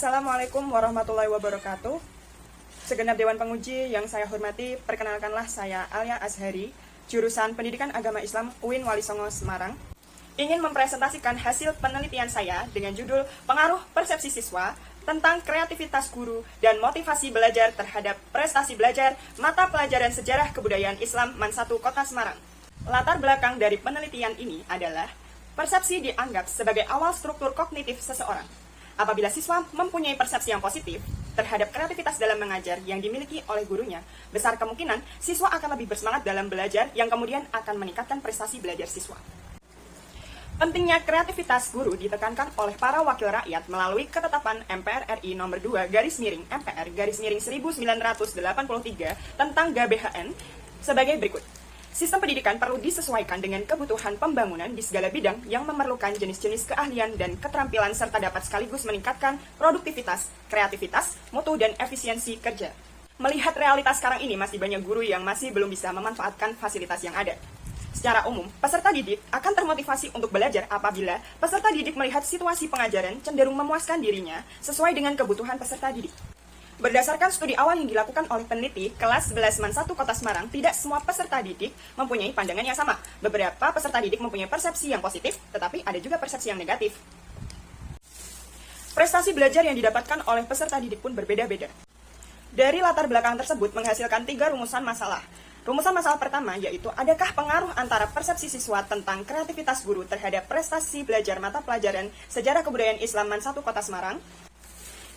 Assalamualaikum warahmatullahi wabarakatuh. Segenap Dewan Penguji yang saya hormati, perkenalkanlah saya Alia Azhari, jurusan Pendidikan Agama Islam UIN Wali Songo, Semarang. Ingin mempresentasikan hasil penelitian saya dengan judul Pengaruh Persepsi Siswa tentang Kreativitas Guru dan Motivasi Belajar terhadap Prestasi Belajar Mata Pelajaran Sejarah Kebudayaan Islam MAN 1 Kota Semarang. Latar belakang dari penelitian ini adalah persepsi dianggap sebagai awal struktur kognitif seseorang. Apabila siswa mempunyai persepsi yang positif terhadap kreativitas dalam mengajar yang dimiliki oleh gurunya, besar kemungkinan siswa akan lebih bersemangat dalam belajar yang kemudian akan meningkatkan prestasi belajar siswa. Pentingnya kreativitas guru ditekankan oleh para wakil rakyat melalui ketetapan MPR RI nomor 2/MPR/1983 tentang GBHN sebagai berikut. Sistem pendidikan perlu disesuaikan dengan kebutuhan pembangunan di segala bidang yang memerlukan jenis-jenis keahlian dan keterampilan serta dapat sekaligus meningkatkan produktivitas, kreativitas, mutu, dan efisiensi kerja. Melihat realitas sekarang ini, masih banyak guru yang masih belum bisa memanfaatkan fasilitas yang ada. Secara umum, peserta didik akan termotivasi untuk belajar apabila peserta didik melihat situasi pengajaran cenderung memuaskan dirinya sesuai dengan kebutuhan peserta didik. Berdasarkan studi awal yang dilakukan oleh peneliti kelas 11 MAN 1 Kota Semarang, tidak semua peserta didik mempunyai pandangan yang sama. Beberapa peserta didik mempunyai persepsi yang positif, tetapi ada juga persepsi yang negatif. Prestasi belajar yang didapatkan oleh peserta didik pun berbeda-beda. Dari latar belakang tersebut menghasilkan 3 rumusan masalah. Rumusan masalah pertama yaitu, adakah pengaruh antara persepsi siswa tentang kreativitas guru terhadap prestasi belajar mata pelajaran Sejarah Kebudayaan Islam MAN 1 Kota Semarang?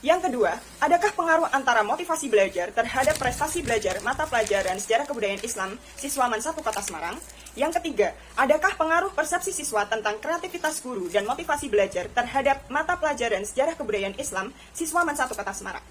Yang kedua, adakah pengaruh antara motivasi belajar terhadap prestasi belajar mata pelajaran Sejarah Kebudayaan Islam siswa MAN 1 Kota Semarang? Yang ketiga, adakah pengaruh persepsi siswa tentang kreativitas guru dan motivasi belajar terhadap mata pelajaran Sejarah Kebudayaan Islam siswa MAN 1 Kota Semarang?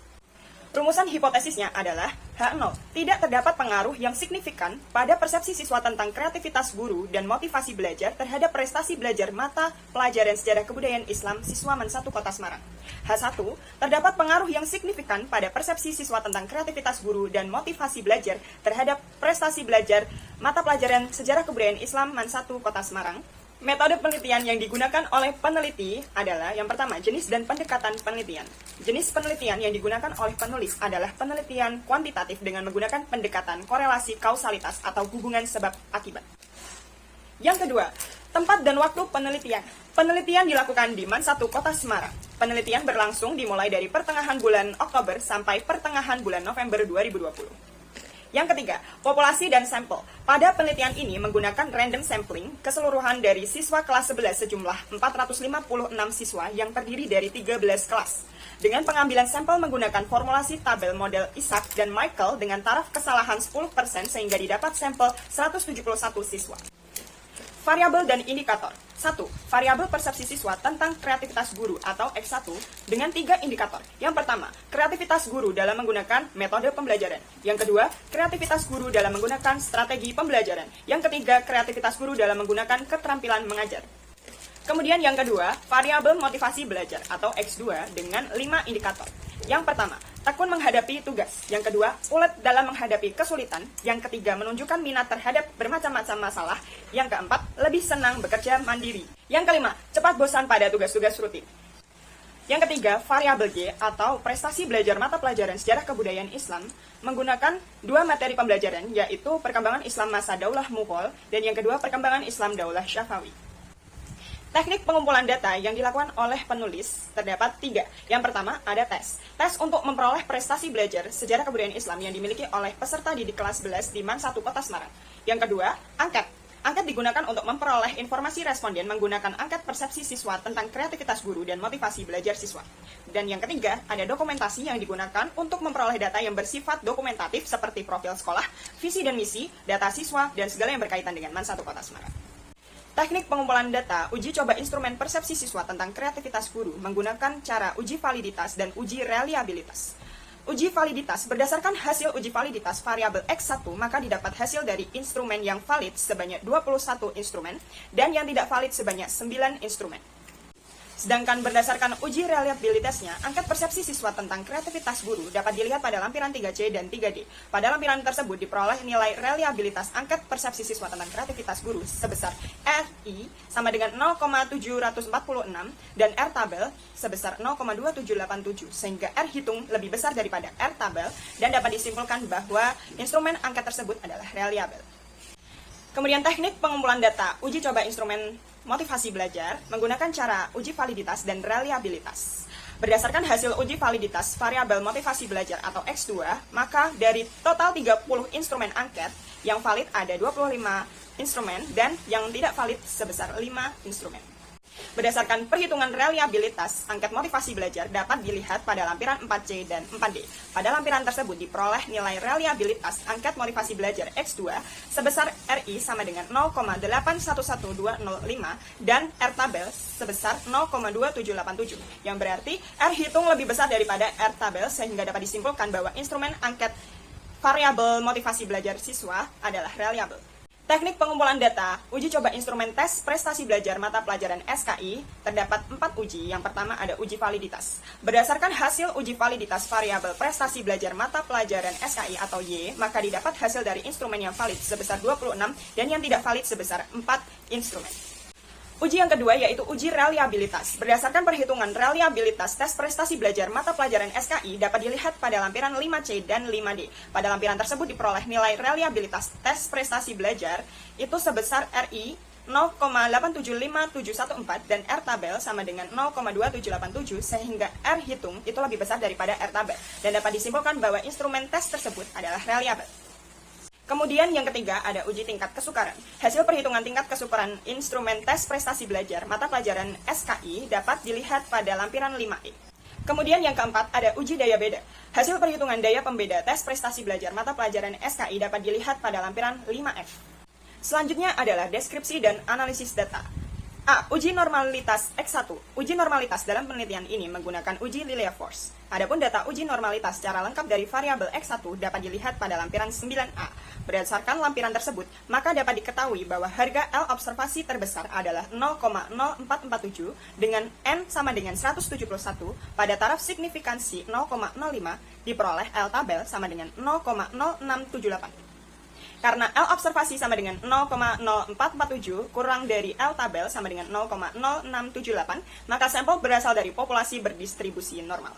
Rumusan hipotesisnya adalah H0, tidak terdapat pengaruh yang signifikan pada persepsi siswa tentang kreativitas guru dan motivasi belajar terhadap prestasi belajar mata pelajaran Sejarah Kebudayaan Islam siswa MAN 1 Kota Semarang. H1, terdapat pengaruh yang signifikan pada persepsi siswa tentang kreativitas guru dan motivasi belajar terhadap prestasi belajar mata pelajaran Sejarah Kebudayaan Islam MAN 1 Kota Semarang. Metode penelitian yang digunakan oleh peneliti adalah yang pertama, jenis dan pendekatan penelitian. Jenis penelitian yang digunakan oleh penulis adalah penelitian kuantitatif dengan menggunakan pendekatan korelasi kausalitas atau hubungan sebab akibat. Yang kedua, tempat dan waktu penelitian. Penelitian dilakukan di MAN 1 Kota Semarang. Penelitian berlangsung dimulai dari pertengahan bulan Oktober sampai pertengahan bulan November 2020. Yang ketiga, populasi dan sampel. Pada penelitian ini menggunakan random sampling keseluruhan dari siswa kelas 11 sejumlah 456 siswa yang terdiri dari 13 kelas. Dengan pengambilan sampel menggunakan formulasi tabel model Isaac dan Michael dengan taraf kesalahan 10% sehingga didapat sampel 171 siswa. Variabel dan indikator. 1. Variabel persepsi siswa tentang kreativitas guru atau X1 dengan 3 indikator. Yang pertama, kreativitas guru dalam menggunakan metode pembelajaran. Yang kedua, kreativitas guru dalam menggunakan strategi pembelajaran. Yang ketiga, kreativitas guru dalam menggunakan keterampilan mengajar. Kemudian yang kedua, variabel motivasi belajar atau X2 dengan 5 indikator. Yang pertama, tekun menghadapi tugas. Yang kedua, ulet dalam menghadapi kesulitan. Yang ketiga, menunjukkan minat terhadap bermacam-macam masalah. Yang keempat, lebih senang bekerja mandiri. Yang kelima, cepat bosan pada tugas-tugas rutin. Yang ketiga, variabel G atau prestasi belajar mata pelajaran Sejarah Kebudayaan Islam menggunakan 2 materi pembelajaran, yaitu perkembangan Islam masa Daulah Mughal dan yang kedua, perkembangan Islam Daulah Syafawi. Teknik pengumpulan data yang dilakukan oleh penulis terdapat 3. Yang pertama, ada tes. Tes untuk memperoleh prestasi belajar Sejarah Kebudayaan Islam yang dimiliki oleh peserta didik kelas 11 di MAN 1 Kota Semarang. Yang kedua, angket. Angket digunakan untuk memperoleh informasi responden menggunakan angket persepsi siswa tentang kreativitas guru dan motivasi belajar siswa. Dan yang ketiga, ada dokumentasi yang digunakan untuk memperoleh data yang bersifat dokumentatif seperti profil sekolah, visi dan misi, data siswa, dan segala yang berkaitan dengan MAN 1 Kota Semarang. Teknik pengumpulan data, uji coba instrumen persepsi siswa tentang kreativitas guru menggunakan cara uji validitas dan uji reliabilitas. Uji validitas, berdasarkan hasil uji validitas variabel X1, maka didapat hasil dari instrumen yang valid sebanyak 21 instrumen dan yang tidak valid sebanyak 9 instrumen. Sedangkan berdasarkan uji reliabilitasnya, angket persepsi siswa tentang kreativitas guru dapat dilihat pada lampiran 3C dan 3D. Pada lampiran tersebut diperoleh nilai reliabilitas angket persepsi siswa tentang kreativitas guru sebesar RI sama dengan 0,746 dan R tabel sebesar 0,2787, sehingga R hitung lebih besar daripada R tabel dan dapat disimpulkan bahwa instrumen angket tersebut adalah reliabel. Kemudian teknik pengumpulan data, uji coba instrumen motivasi belajar menggunakan cara uji validitas dan reliabilitas. Berdasarkan hasil uji validitas variabel motivasi belajar atau X2, maka dari total 30 instrumen angket, yang valid ada 25 instrumen dan yang tidak valid sebesar 5 instrumen. Berdasarkan perhitungan reliabilitas, angket motivasi belajar dapat dilihat pada lampiran 4C dan 4D. Pada lampiran tersebut diperoleh nilai reliabilitas angket motivasi belajar X2 sebesar RI sama dengan 0,811205 dan R tabel sebesar 0,2787, yang berarti R hitung lebih besar daripada R tabel, sehingga dapat disimpulkan bahwa instrumen angket variabel motivasi belajar siswa adalah reliabel. Teknik pengumpulan data, uji coba instrumen tes prestasi belajar mata pelajaran SKI, terdapat 4 uji. Yang pertama ada uji validitas. Berdasarkan hasil uji validitas variabel prestasi belajar mata pelajaran SKI atau Y, maka didapat hasil dari instrumen yang valid sebesar 26 dan yang tidak valid sebesar 4 instrumen. Uji yang kedua yaitu uji reliabilitas. Berdasarkan perhitungan reliabilitas tes prestasi belajar mata pelajaran SKI dapat dilihat pada lampiran 5C dan 5D. Pada lampiran tersebut diperoleh nilai reliabilitas tes prestasi belajar itu sebesar RI 0,875714 dan R tabel sama dengan 0,2787, sehingga R hitung itu lebih besar daripada R tabel dan dapat disimpulkan bahwa instrumen tes tersebut adalah reliabel. Kemudian yang ketiga ada uji tingkat kesukaran. Hasil perhitungan tingkat kesukaran instrumen tes prestasi belajar mata pelajaran SKI dapat dilihat pada lampiran 5E. Kemudian yang keempat ada uji daya beda. Hasil perhitungan daya pembeda tes prestasi belajar mata pelajaran SKI dapat dilihat pada lampiran 5F. Selanjutnya adalah deskripsi dan analisis data. A. Uji normalitas X1. Uji normalitas dalam penelitian ini menggunakan uji Lilia-Force. Adapun data uji normalitas secara lengkap dari variabel X1 dapat dilihat pada lampiran 9A. Berdasarkan lampiran tersebut, maka dapat diketahui bahwa harga L observasi terbesar adalah 0,0447 dengan N sama dengan 171 pada taraf signifikansi 0,05 diperoleh L tabel sama dengan 0,0678. Karena L observasi sama dengan 0,0447 kurang dari L tabel sama dengan 0,0678, maka sampel berasal dari populasi berdistribusi normal.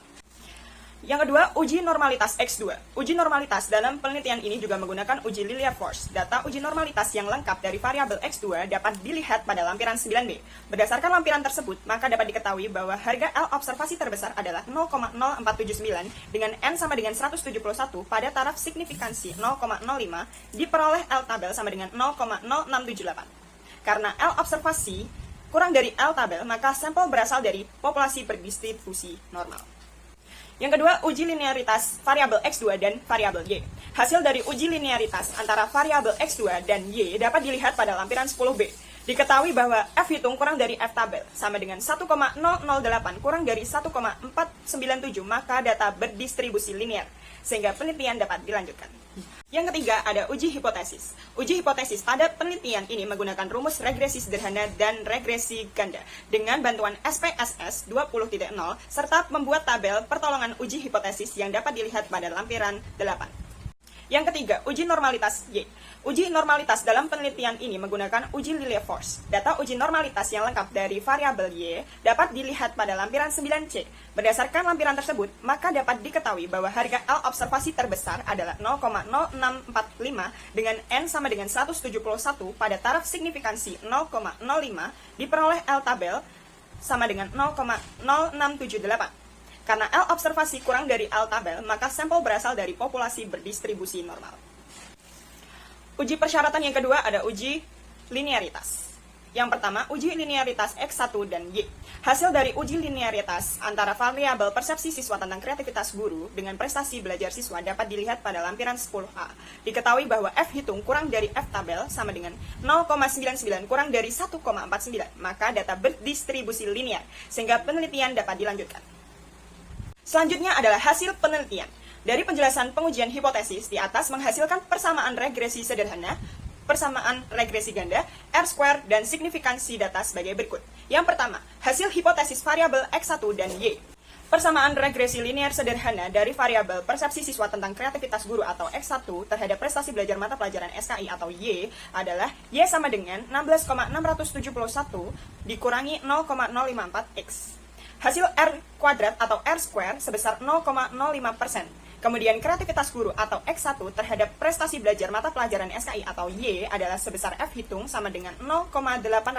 Yang kedua, uji normalitas X2. Uji normalitas dalam penelitian ini juga menggunakan uji Lilia-Force. Data uji normalitas yang lengkap dari variabel X2 dapat dilihat pada lampiran 9B. Berdasarkan lampiran tersebut, maka dapat diketahui bahwa harga L observasi terbesar adalah 0,0479 dengan N sama dengan 171 pada taraf signifikansi 0,05 diperoleh L tabel sama dengan 0,0678. Karena L observasi kurang dari L tabel, maka sampel berasal dari populasi berdistribusi normal. Yang kedua, uji linearitas variabel X2 dan variabel Y. Hasil dari uji linearitas antara variabel X2 dan Y dapat dilihat pada lampiran 10B. Diketahui bahwa F hitung kurang dari F tabel sama dengan 1,008 kurang dari 1,497, maka data berdistribusi linear, sehingga penelitian dapat dilanjutkan. Yang ketiga ada uji hipotesis. Uji hipotesis pada penelitian ini menggunakan rumus regresi sederhana dan regresi ganda dengan bantuan SPSS 20.0 serta membuat tabel pertolongan uji hipotesis yang dapat dilihat pada lampiran 8. Yang ketiga, uji normalitas Y. Uji normalitas dalam penelitian ini menggunakan uji Lilia-Force. Data uji normalitas yang lengkap dari variabel Y dapat dilihat pada lampiran 9C. Berdasarkan lampiran tersebut, maka dapat diketahui bahwa harga L observasi terbesar adalah 0,0645 dengan N sama dengan 171 pada taraf signifikansi 0,05 diperoleh L tabel sama dengan 0,0678. Karena L observasi kurang dari L tabel, maka sampel berasal dari populasi berdistribusi normal. Uji persyaratan yang kedua ada uji linearitas. Yang pertama, uji linearitas X1 dan Y. Hasil dari uji linearitas antara variabel persepsi siswa tentang kreativitas guru dengan prestasi belajar siswa dapat dilihat pada lampiran 10A. Diketahui bahwa F hitung kurang dari F tabel sama dengan 0,99 kurang dari 1,49, maka data berdistribusi linear, sehingga penelitian dapat dilanjutkan. Selanjutnya adalah hasil penelitian. Dari penjelasan pengujian hipotesis di atas menghasilkan persamaan regresi sederhana, persamaan regresi ganda, R-square, dan signifikansi data sebagai berikut. Yang pertama, hasil hipotesis variabel X1 dan Y. Persamaan regresi linear sederhana dari variabel persepsi siswa tentang kreativitas guru atau X1 terhadap prestasi belajar mata pelajaran SKI atau Y adalah Y sama dengan 16,671 dikurangi 0,054X. Hasil R kuadrat atau R square sebesar 0,05%. Kemudian kreativitas guru atau X1 terhadap prestasi belajar mata pelajaran SKI atau Y adalah sebesar F hitung sama dengan 0,805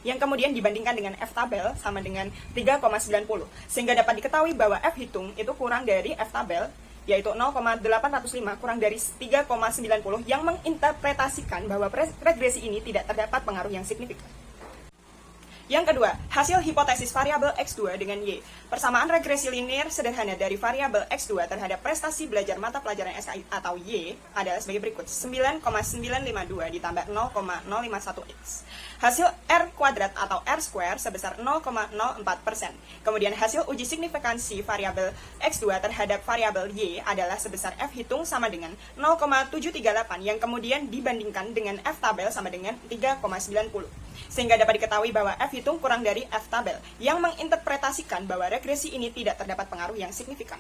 yang kemudian dibandingkan dengan F tabel sama dengan 3,90. Sehingga dapat diketahui bahwa F hitung itu kurang dari F tabel, yaitu 0,805 kurang dari 3,90 yang menginterpretasikan bahwa regresi ini tidak terdapat pengaruh yang signifikan. Yang kedua, hasil hipotesis variabel X2 dengan Y. Persamaan regresi linear sederhana dari variabel X2 terhadap prestasi belajar mata pelajaran SKI atau Y adalah sebagai berikut. 9,952 ditambah 0,051X. Hasil R kuadrat atau R square sebesar 0,04%. Kemudian hasil uji signifikansi variabel X2 terhadap variabel Y adalah sebesar F hitung sama dengan 0,738 yang kemudian dibandingkan dengan F tabel sama dengan 3,90. Sehingga dapat diketahui bahwa F hitung kurang dari F tabel, yang menginterpretasikan bahwa regresi ini tidak terdapat pengaruh yang signifikan.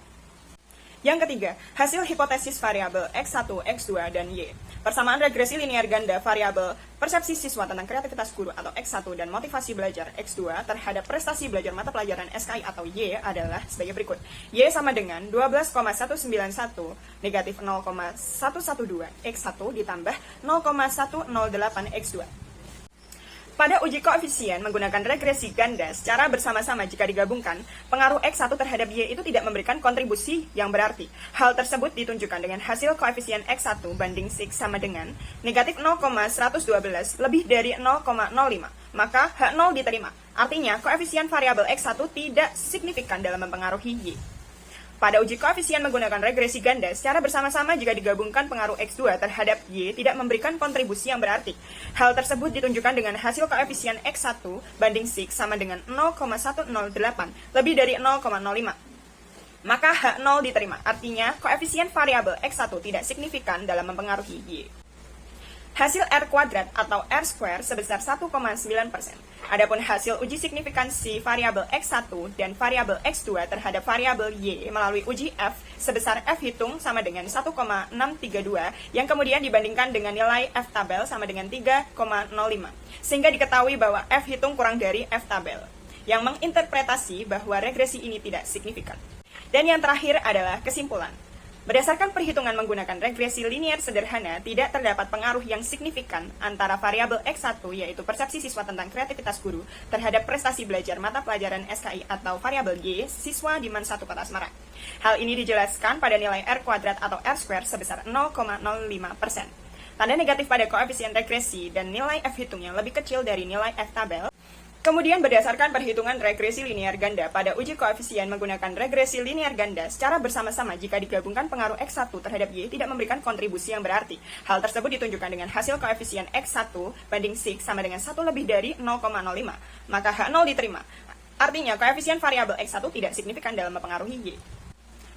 Yang ketiga, hasil hipotesis variabel X1, X2, dan Y. Persamaan regresi linear ganda variabel persepsi siswa tentang kreativitas guru atau X1 dan motivasi belajar X2 terhadap prestasi belajar mata pelajaran SKI atau Y adalah sebagai berikut. Y sama dengan 12,191 negatif 0,112 X1 ditambah 0,108 X2. Pada uji koefisien menggunakan regresi ganda secara bersama-sama jika digabungkan, pengaruh X1 terhadap Y itu tidak memberikan kontribusi yang berarti. Hal tersebut ditunjukkan dengan hasil koefisien X1 banding 6 sama dengan negatif 0,112 lebih dari 0,05. Maka H0 diterima. Artinya, koefisien variabel X1 tidak signifikan dalam mempengaruhi Y. Pada uji koefisien menggunakan regresi ganda, secara bersama-sama jika digabungkan pengaruh X2 terhadap Y tidak memberikan kontribusi yang berarti. Hal tersebut ditunjukkan dengan hasil koefisien X1 banding 6 sama dengan 0,108 lebih dari 0,05. Maka H0 diterima, artinya koefisien variabel X1 tidak signifikan dalam mempengaruhi Y. Hasil R kuadrat atau R square sebesar 1,9%. Adapun hasil uji signifikansi variabel X1 dan variabel X2 terhadap variabel Y melalui uji F sebesar F hitung sama dengan 1,632 yang kemudian dibandingkan dengan nilai F tabel sama dengan 3,05. Sehingga diketahui bahwa F hitung kurang dari F tabel, yang menginterpretasi bahwa regresi ini tidak signifikan. Dan yang terakhir adalah kesimpulan. Berdasarkan perhitungan menggunakan regresi linear sederhana, tidak terdapat pengaruh yang signifikan antara variabel X1, yaitu persepsi siswa tentang kreativitas guru, terhadap prestasi belajar mata pelajaran SKI atau variabel Y, siswa di MAN 1 Kota Semarang. Hal ini dijelaskan pada nilai R kuadrat atau R square sebesar 0,05%. Tanda negatif pada koefisien regresi dan nilai F hitung yang lebih kecil dari nilai F tabel. Kemudian berdasarkan perhitungan regresi linear ganda pada uji koefisien menggunakan regresi linear ganda secara bersama-sama jika digabungkan pengaruh X1 terhadap Y tidak memberikan kontribusi yang berarti. Hal tersebut ditunjukkan dengan hasil koefisien X1 banding 6 sama dengan 1 lebih dari 0,05. Maka H0 diterima. Artinya koefisien variabel X1 tidak signifikan dalam mempengaruhi Y.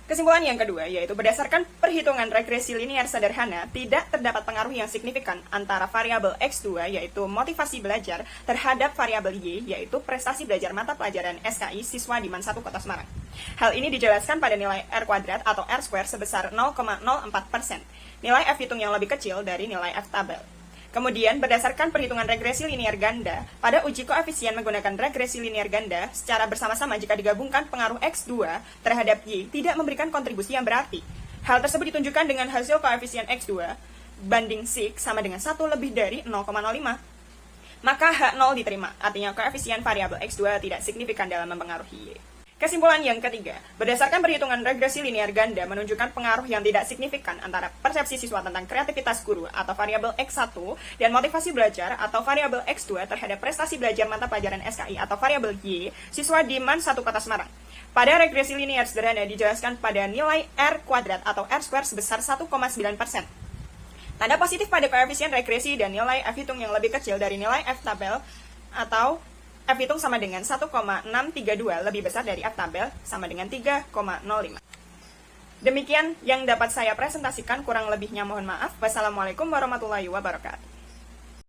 Kesimpulan yang kedua, yaitu berdasarkan perhitungan regresi linear sederhana, tidak terdapat pengaruh yang signifikan antara variabel X2, yaitu motivasi belajar, terhadap variabel Y, yaitu prestasi belajar mata pelajaran SKI siswa di MAN 1 Kota Semarang. Hal ini dijelaskan pada nilai R kuadrat atau R square sebesar 0,04%, nilai F hitung yang lebih kecil dari nilai F tabel. Kemudian, berdasarkan perhitungan regresi linear ganda, pada uji koefisien menggunakan regresi linear ganda, secara bersama-sama jika digabungkan pengaruh X2 terhadap Y tidak memberikan kontribusi yang berarti. Hal tersebut ditunjukkan dengan hasil koefisien X2 banding 6 sama dengan 1 lebih dari 0,05. Maka H0 diterima, artinya koefisien variabel X2 tidak signifikan dalam mempengaruhi Y. Kesimpulan yang ketiga, berdasarkan perhitungan regresi linear ganda menunjukkan pengaruh yang tidak signifikan antara persepsi siswa tentang kreativitas guru atau variabel X1 dan motivasi belajar atau variabel X2 terhadap prestasi belajar mata pelajaran SKI atau variabel Y siswa di MAN 1 Kota Semarang. Pada regresi linear sederhana dijelaskan pada nilai R kuadrat atau R square sebesar 1,9%. Tanda positif pada koefisien regresi dan nilai F hitung yang lebih kecil dari nilai F tabel atau F hitung sama dengan 1,632 lebih besar dari F tabel sama dengan 3,05. Demikian yang dapat saya presentasikan, kurang lebihnya mohon maaf. Wassalamualaikum warahmatullahi wabarakatuh.